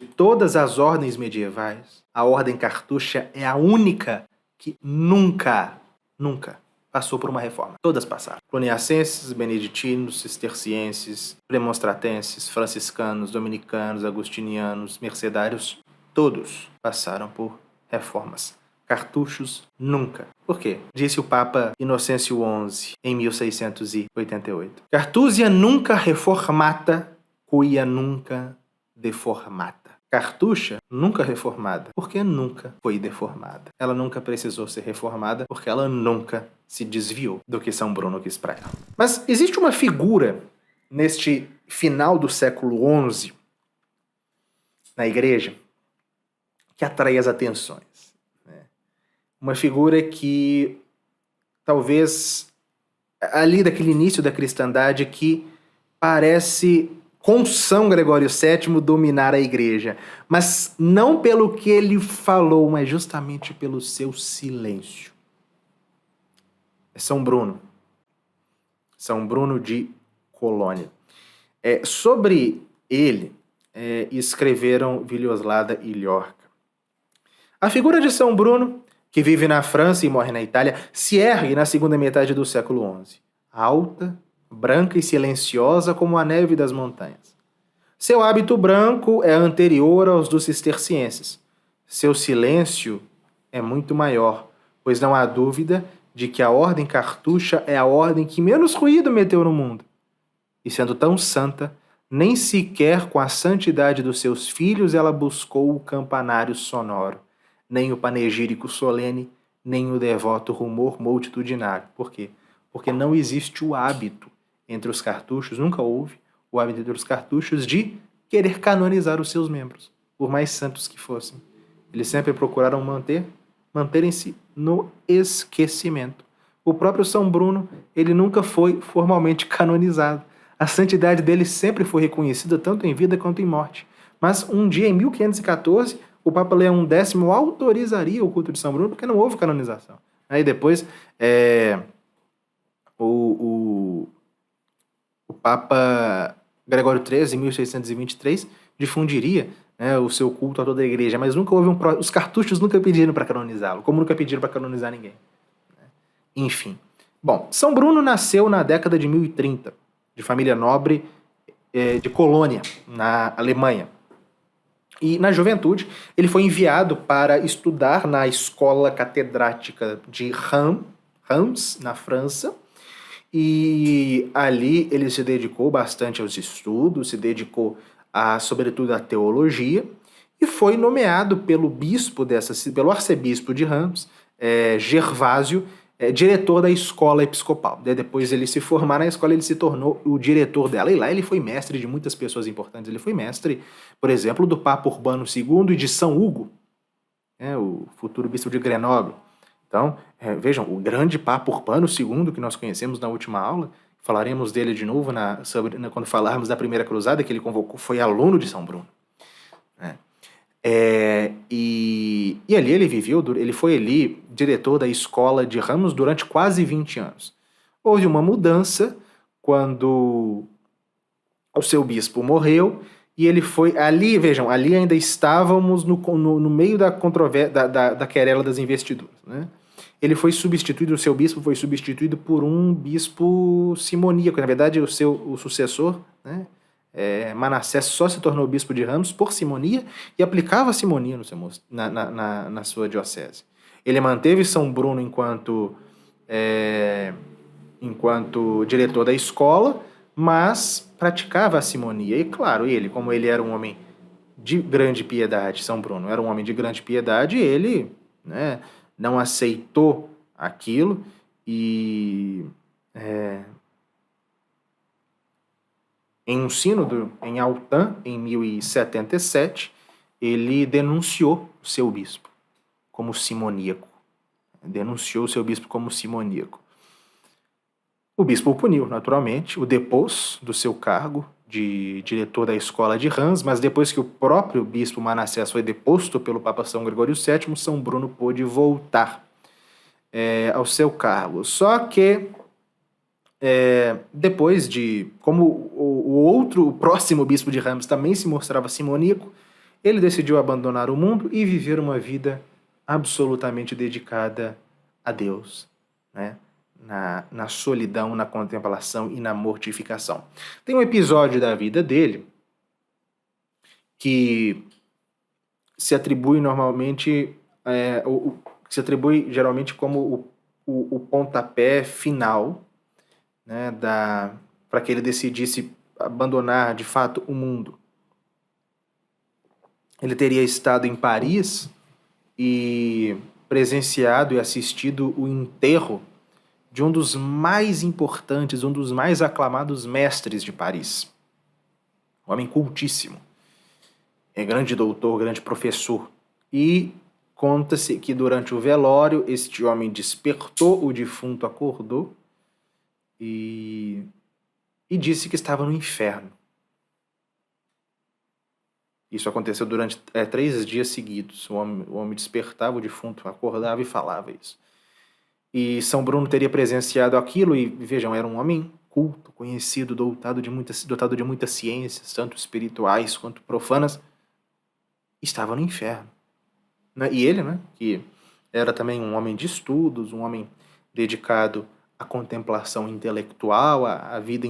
De todas as ordens medievais, a ordem cartucha é a única que nunca passou por uma reforma. Todas passaram. Cluniacenses, beneditinos, cistercienses, premonstratenses, franciscanos, dominicanos, agustinianos, mercedários, todos passaram por reformas. Cartuchos, nunca. Por quê? Disse o Papa Inocêncio XI, em 1688. Cartusia nunca reformata, quia nunca deformata. Cartucha, nunca reformada, porque nunca foi deformada. Ela nunca precisou ser reformada, porque ela nunca se desviou do que São Bruno quis para ela. Mas existe uma figura neste final do século XI, na igreja, que atrai as atenções. Uma figura que, talvez, ali daquele início da cristandade, que parece, com São Gregório VII, dominar a igreja. Mas não pelo que ele falou, mas justamente pelo seu silêncio. É São Bruno. São Bruno de Colônia. Sobre ele, escreveram Villoslada e Llorca. A figura de São Bruno, que vive na França e morre na Itália, se ergue na segunda metade do século XI. Alta, branca e silenciosa como a neve das montanhas. Seu hábito branco é anterior aos dos cistercienses. Seu silêncio é muito maior, pois não há dúvida de que a ordem cartucha é a ordem que menos ruído meteu no mundo. E sendo tão santa, nem sequer com a santidade dos seus filhos ela buscou o campanário sonoro, nem o panegírico solene, nem o devoto rumor multitudinário. Por quê? Porque não existe o hábito entre os cartuchos, nunca houve o hábito entre os cartuchos de querer canonizar os seus membros, por mais santos que fossem. Eles sempre procuraram manterem-se no esquecimento. O próprio São Bruno, ele nunca foi formalmente canonizado. A santidade dele sempre foi reconhecida tanto em vida quanto em morte. Mas um dia, em 1514, o Papa Leão X autorizaria o culto de São Bruno porque não houve canonização. Aí depois, o Papa Gregório XIII, em 1623, difundiria o seu culto a toda a igreja, mas nunca houve os cartuchos nunca pediram para canonizá-lo, como nunca pediram para canonizar ninguém. Enfim. Bom, São Bruno nasceu na década de 1030, de família nobre de Colônia, na Alemanha. E na juventude, ele foi enviado para estudar na escola catedrática de Reims, na França, e ali ele se dedicou bastante aos estudos, se dedicou sobretudo à teologia, e foi nomeado pelo arcebispo de Reims, Gervásio, diretor da escola episcopal. Depois de ele se formar na escola, ele se tornou o diretor dela. E lá ele foi mestre de muitas pessoas importantes. Ele foi mestre, por exemplo, do Papa Urbano II e de São Hugo, o futuro bispo de Grenoble. Então, vejam, o grande Papa Urbano II, que nós conhecemos na última aula, falaremos dele de novo quando falarmos da Primeira Cruzada, que ele convocou, foi aluno de São Bruno. E ali ele foi ali diretor da escola de Reims durante quase 20 anos. Houve uma mudança quando o seu bispo morreu e ele foi ali, vejam, ali ainda estávamos no meio da controvérsia, da querela das investiduras, né? Ele foi substituído, o seu bispo foi substituído por um bispo simoníaco. Na verdade, o sucessor, né, Manassés, só se tornou bispo de Reims por simonia e aplicava a simonia na sua diocese. Ele manteve São Bruno enquanto diretor da escola, mas praticava a simonia. E claro, como ele era um homem de grande piedade, São Bruno era um homem de grande piedade, ele, né, não aceitou aquilo e em um sínodo em Autun, em 1077, ele denunciou o seu bispo como simoníaco. O bispo o puniu, naturalmente, o depôs do seu cargo de diretor da escola de Reims, mas depois que o próprio bispo Manassés foi deposto pelo Papa São Gregório VII, São Bruno pôde voltar ao seu cargo. Só que como o próximo bispo de Reims também se mostrava simoníaco, ele decidiu abandonar o mundo e viver uma vida absolutamente dedicada a Deus, né? Na solidão, na contemplação e na mortificação. Tem um episódio da vida dele que se atribui normalmente, se atribui geralmente como o pontapé final, né, para que ele decidisse abandonar de fato o mundo. Ele teria estado em Paris e presenciado e assistido o enterro de um dos mais importantes, um dos mais aclamados mestres de Paris. Um homem cultíssimo. É grande doutor, grande professor. E conta-se que durante o velório, este homem despertou, o defunto acordou e disse que estava no inferno. Isso aconteceu durante 3 dias seguidos. O homem despertava, o defunto acordava e falava isso. E São Bruno teria presenciado aquilo e, vejam, era um homem culto, conhecido, dotado de muitas ciências, tanto espirituais quanto profanas, estava no inferno. E ele, né, que era também um homem de estudos, um homem dedicado à contemplação intelectual, à vida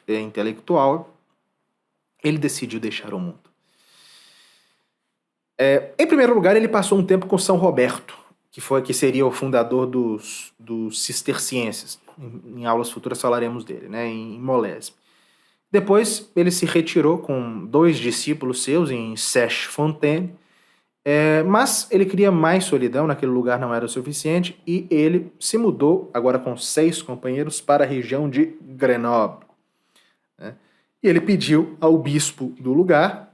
intelectual, ele decidiu deixar o mundo. Em primeiro lugar, ele passou um tempo com São Roberto, que seria o fundador dos cistercienses. Em aulas futuras falaremos dele, né, em Molesme. Depois, ele se retirou com 2 discípulos seus em Sèche-Fontaine, mas ele queria mais solidão, naquele lugar não era o suficiente, e ele se mudou, agora com 6 companheiros, para a região de Grenoble. Né? E ele pediu ao bispo do lugar,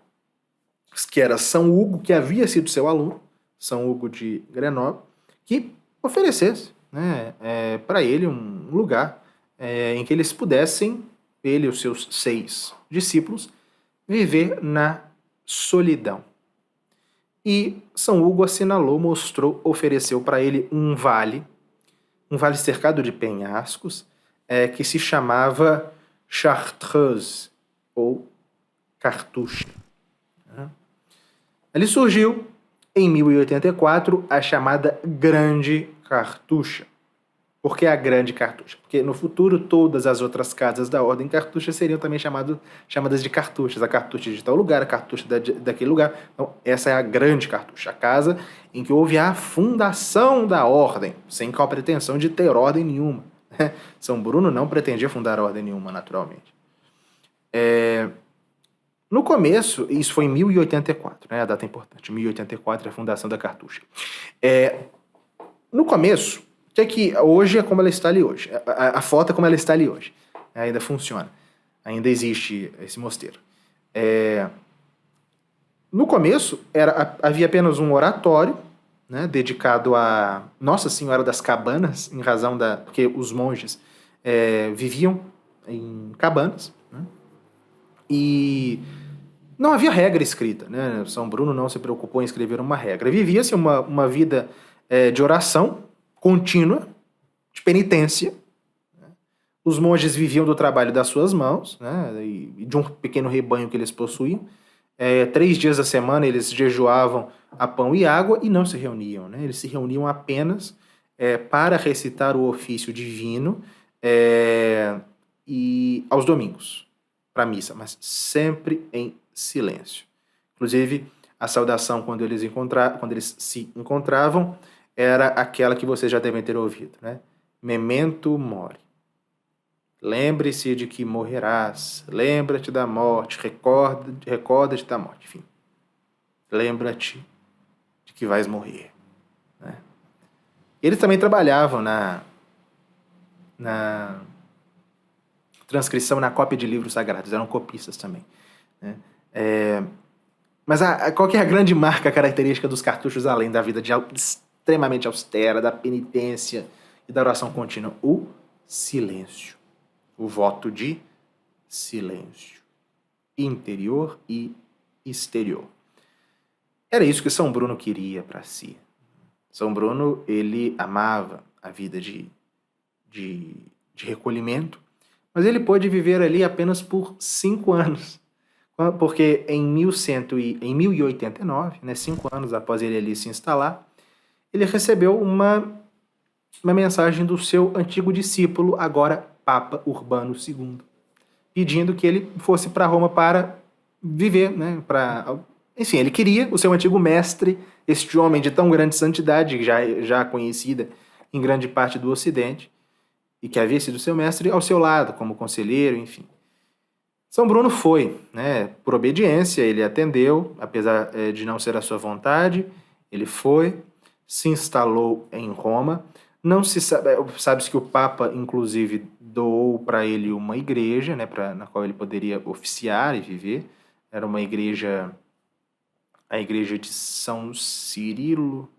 que era São Hugo, que havia sido seu aluno, São Hugo de Grenoble, que oferecesse, né, para ele um lugar em que eles pudessem, ele e os seus 6 discípulos, viver na solidão. E São Hugo assinalou, mostrou, ofereceu para ele um vale cercado de penhascos, que se chamava Chartreuse, ou Cartouche. Ali surgiu, em 1084, a chamada Grande Cartucha. Por que a Grande Cartucha? Porque no futuro todas as outras casas da Ordem Cartucha seriam também chamadas de cartuchas. A cartucha de tal lugar, a cartucha daquele lugar. Então, essa é a Grande Cartucha, a casa em que houve a fundação da Ordem, sem qual pretensão de ter ordem nenhuma. São Bruno não pretendia fundar ordem nenhuma, naturalmente. No começo, isso foi em 1084, né, a data importante, 1084 é a fundação da cartucha. No começo, que hoje é como ela está ali hoje, a foto é como ela está ali hoje, ainda funciona, ainda existe esse mosteiro. No começo, havia apenas um oratório, né, dedicado a Nossa Senhora das Cabanas, em razão porque os monges viviam em cabanas, né, e não havia regra escrita, né? São Bruno não se preocupou em escrever uma regra. Vivia-se uma vida de oração contínua, de penitência. Né? Os monges viviam do trabalho das suas mãos, né? E de um pequeno rebanho que eles possuíam. 3 dias da semana eles jejuavam a pão e água e não se reuniam. Né? Eles se reuniam apenas para recitar o ofício divino e aos domingos, para a missa, mas sempre em silêncio. Inclusive, a saudação quando eles se encontravam era aquela que vocês já devem ter ouvido, né? Memento mori. Lembre-se de que morrerás. Lembra-te da morte. Recorda-te da morte. Enfim, lembra-te de que vais morrer. Né? Eles também trabalhavam na transcrição, na cópia de livros sagrados. Eram copistas também. Né? Mas qual que é a grande marca característica dos cartuchos, além da vida extremamente austera, da penitência e da oração contínua? O silêncio. O voto de silêncio. Interior e exterior. Era isso que São Bruno queria para si. São Bruno, ele amava a vida de recolhimento, mas ele pôde viver ali apenas por 5 anos. porque em 1089, né, 5 anos após ele ali se instalar, ele recebeu uma mensagem do seu antigo discípulo, agora Papa Urbano II, pedindo que ele fosse para Roma para viver, né, enfim, ele queria o seu antigo mestre, este homem de tão grande santidade, já conhecida em grande parte do Ocidente, e que havia sido seu mestre, ao seu lado, como conselheiro, enfim. São Bruno foi, né, por obediência, ele atendeu, apesar de não ser a sua vontade, ele foi, se instalou em Roma. Não se sabe, sabe-se que o Papa, inclusive, doou para ele uma igreja, né, na qual ele poderia oficiar e viver. Era uma igreja, a igreja de São Cirilo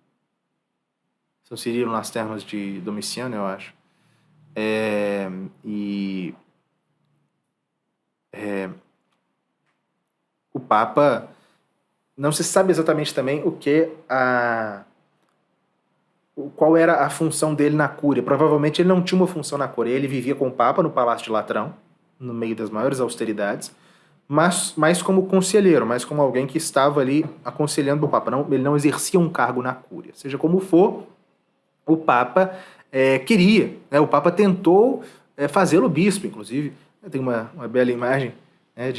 nas termas de Domiciano, eu acho. O Papa, não se sabe exatamente também qual era a função dele na Cúria. Provavelmente ele não tinha uma função na Cúria. Ele vivia com o Papa no Palácio de Latrão, no meio das maiores austeridades, mas mais como conselheiro, mais como alguém que estava ali aconselhando o Papa. Ele não exercia um cargo na Cúria. Seja como for, o Papa queria, né? O Papa tentou fazê-lo bispo, inclusive. Tem uma bela imagem, né,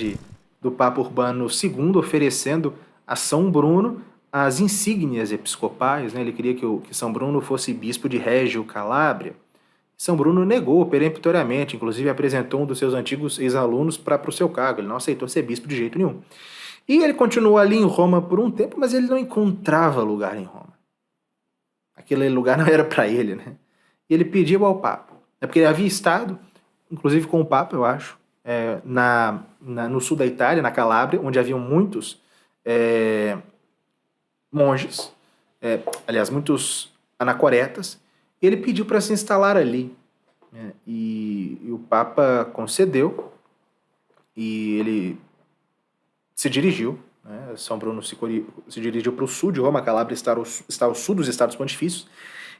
do Papa Urbano II oferecendo a São Bruno as insígnias episcopais, né? Ele queria que São Bruno fosse bispo de Reggio Calabria. São Bruno negou peremptoriamente, inclusive apresentou um dos seus antigos ex-alunos para o seu cargo. Ele não aceitou ser bispo de jeito nenhum. E ele continuou ali em Roma por um tempo, mas ele não encontrava lugar em Roma. Aquele lugar não era para ele, né? E ele pediu ao Papa. Porque ele havia estado, inclusive com o Papa, eu acho, no sul da Itália, na Calábria, onde haviam muitos monges, aliás, muitos anacoretas, e ele pediu para se instalar ali. E o Papa concedeu, e ele se dirigiu, né? São Bruno se dirigiu para o sul de Roma. A Calábria está ao sul dos Estados Pontifícios.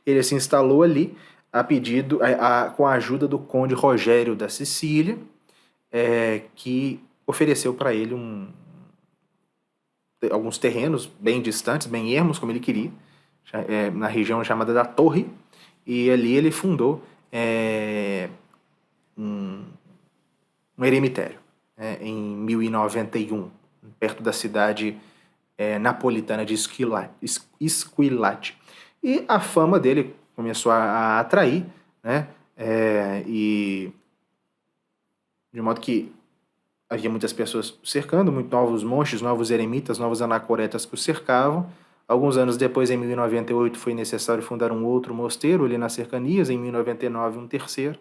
Ele se instalou ali com a ajuda do conde Rogério da Sicília, que ofereceu para ele alguns terrenos bem distantes, bem ermos, como ele queria, na região chamada da Torre, e ali ele fundou um eremitério, em 1091, perto da cidade napolitana de Esquilate. E a fama dele começou a atrair, né? E de modo que havia muitas pessoas cercando, muitos novos monges, novos eremitas, novos anacoretas que o cercavam. Alguns anos depois, em 1098, foi necessário fundar um outro mosteiro ali nas cercanias, em 1099 um terceiro,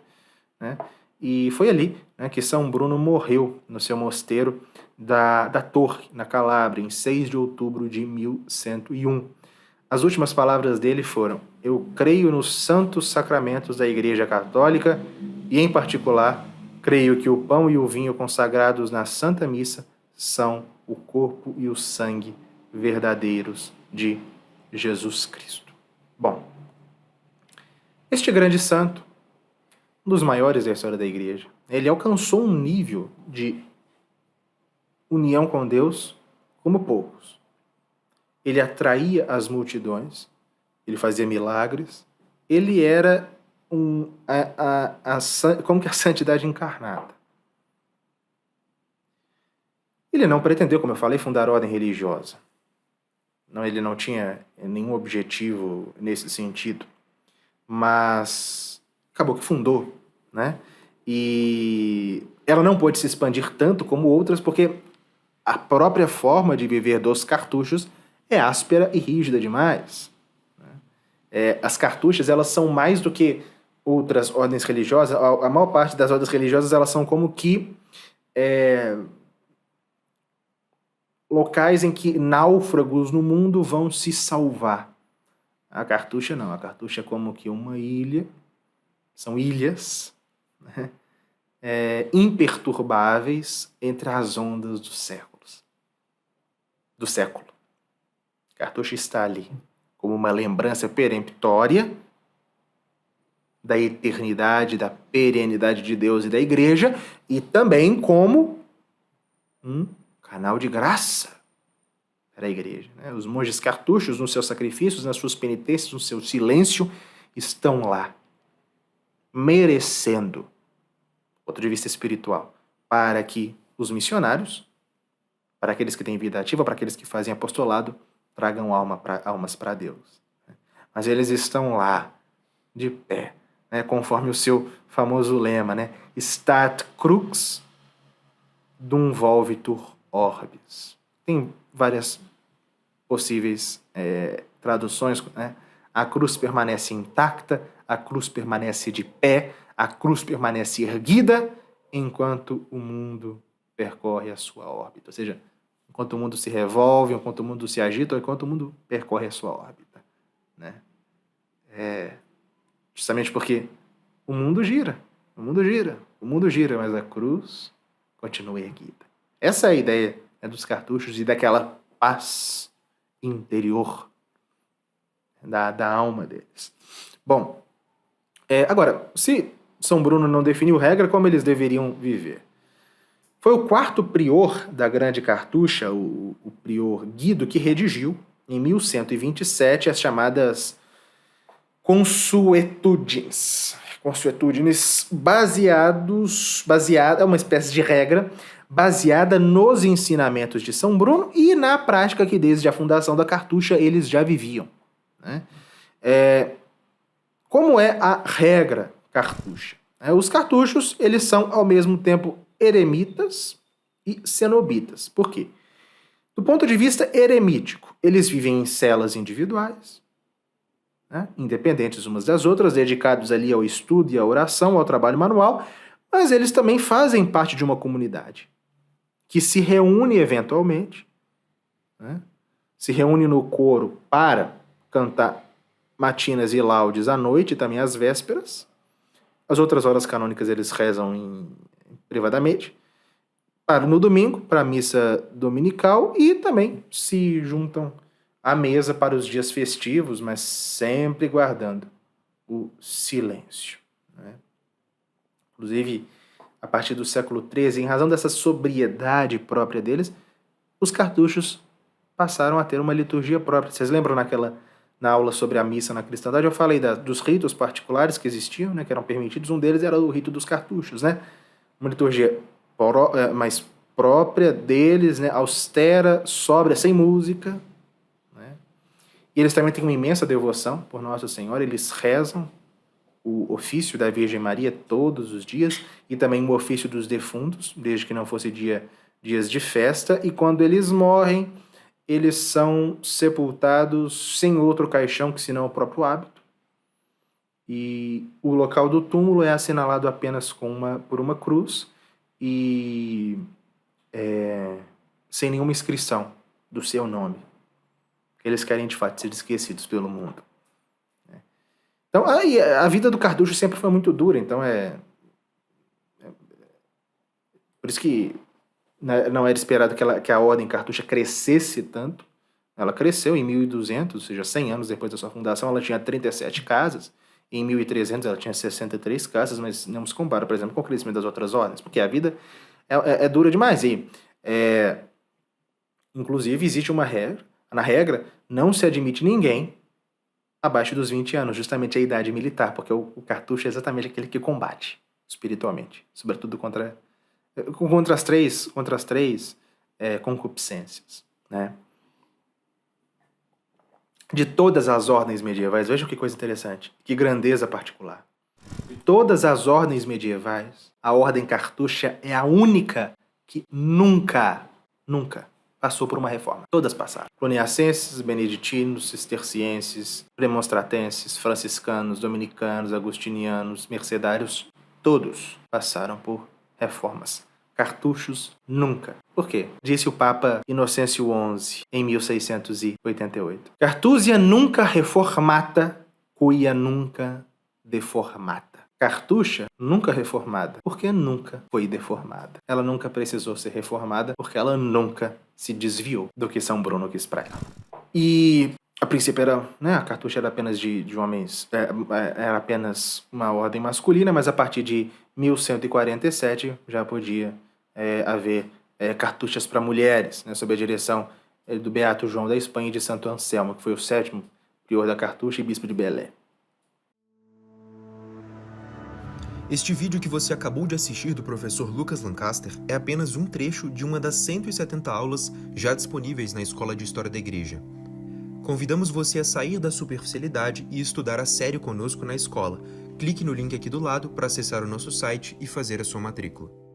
né? E foi ali, né, que São Bruno morreu no seu mosteiro da Torre, na Calábria, em 6 de outubro de 1101. As últimas palavras dele foram: eu creio nos santos sacramentos da Igreja Católica e, em particular, creio que o pão e o vinho consagrados na Santa Missa são o corpo e o sangue verdadeiros de Jesus Cristo. Bom, este grande santo, um dos maiores da história da Igreja, ele alcançou um nível de união com Deus como poucos. Ele atraía as multidões, ele fazia milagres, ele era como que a santidade encarnada. Ele não pretendeu, como eu falei, fundar ordem religiosa. Ele não tinha nenhum objetivo nesse sentido, mas acabou que fundou, né? E ela não pôde se expandir tanto como outras, porque a própria forma de viver dos cartuchos é áspera e rígida demais. As cartuchas, elas são mais do que outras ordens religiosas. A maior parte das ordens religiosas, elas são como que locais em que náufragos no mundo vão se salvar. A cartucha não. A cartucha é como que uma ilha. São ilhas, né? Imperturbáveis entre as ondas dos séculos. Do século. A cartucha está ali como uma lembrança peremptória da eternidade, da perenidade de Deus e da Igreja, e também como um canal de graça para a igreja. Né? Os monges cartuchos, nos seus sacrifícios, nas suas penitências, no seu silêncio, estão lá, merecendo, do ponto de vista espiritual, para que os missionários, para aqueles que têm vida ativa, para aqueles que fazem apostolado, tragam almas para Deus. Mas eles estão lá, de pé, né? Conforme o seu famoso lema, né? Stat crux dum volvitur orbis. Tem várias possíveis traduções, né? A cruz permanece intacta, a cruz permanece de pé, a cruz permanece erguida, enquanto o mundo percorre a sua órbita. Ou seja, enquanto o mundo se revolve, enquanto o mundo se agita, ou enquanto o mundo percorre a sua órbita. Né? Justamente porque o mundo gira, mas a cruz continua erguida. Essa é a ideia, né, dos cartuchos e daquela paz interior da alma deles. Bom, agora, se São Bruno não definiu regra, como eles deveriam viver? Foi o quarto prior da Grande Cartucha, o prior Guido, que redigiu, em 1127, as chamadas Consuetudines. Consuetudines é uma espécie de regra baseada nos ensinamentos de São Bruno e na prática que desde a fundação da Cartucha eles já viviam. Né? Como é a regra cartucha? Os cartuchos, eles são ao mesmo tempo eremitas e cenobitas. Por quê? Do ponto de vista eremítico, eles vivem em celas individuais, né, independentes umas das outras, dedicados ali ao estudo e à oração, ao trabalho manual, mas eles também fazem parte de uma comunidade que se reúne eventualmente, né, se reúne no coro para cantar matinas e laudes à noite e também às vésperas. As outras horas canônicas eles rezam privadamente. Param no domingo para a missa dominical e também se juntam à mesa para os dias festivos, mas sempre guardando o silêncio. Né? Inclusive, a partir do século XIII, em razão dessa sobriedade própria deles, os cartuchos passaram a ter uma liturgia própria. Vocês lembram na aula sobre a missa na cristandade, eu falei dos ritos particulares que existiam, né, que eram permitidos. Um deles era o rito dos cartuchos, né? Uma liturgia mais própria deles, né, austera, sóbria, sem música. Né? E eles também têm uma imensa devoção por Nossa Senhora. Eles rezam o ofício da Virgem Maria todos os dias e também o ofício dos defuntos, desde que não fosse dias de festa. E quando eles morrem, eles são sepultados sem outro caixão que senão o próprio hábito. E o local do túmulo é assinalado apenas por uma cruz e sem nenhuma inscrição do seu nome. Eles querem, de fato, ser esquecidos pelo mundo. Então, a vida do cartucho sempre foi muito dura, então por isso que não era esperado que a ordem cartucha crescesse tanto. Ela cresceu em 1200, ou seja, 100 anos depois da sua fundação, ela tinha 37 casas. Em 1300 ela tinha 63 casas, mas não se compara, por exemplo, com o crescimento das outras ordens, porque a vida é dura demais. E, inclusive, existe uma regra. Na regra, não se admite ninguém abaixo dos 20 anos, justamente a idade militar, porque o cartucho é exatamente aquele que combate espiritualmente, sobretudo contra as três concupiscências, né? De todas as ordens medievais, vejam que coisa interessante, que grandeza particular. De todas as ordens medievais, a ordem cartucha é a única que nunca passou por uma reforma. Todas passaram. Cluniacenses, beneditinos, cistercienses, premonstratenses, franciscanos, dominicanos, agustinianos, mercedários, todos passaram por reformas. Cartuchos, nunca. Por quê? Disse o Papa Inocêncio XI, em 1688. Cartusia nunca reformata, quia nunca deformata. Cartucha, nunca reformada, porque nunca foi deformada. Ela nunca precisou ser reformada, porque ela nunca se desviou do que São Bruno quis para ela. E a princípio a cartucha era apenas de homens, era apenas uma ordem masculina, mas a partir de 1147 já podia haver cartuchas para mulheres, né, sob a direção do Beato João da Espanha e de Santo Anselmo, que foi o 7º prior da Cartucha e bispo de Belém. Este vídeo que você acabou de assistir do professor Lucas Lancaster é apenas um trecho de uma das 170 aulas já disponíveis na Escola de História da Igreja. Convidamos você a sair da superficialidade e estudar a sério conosco na escola. Clique no link aqui do lado para acessar o nosso site e fazer a sua matrícula.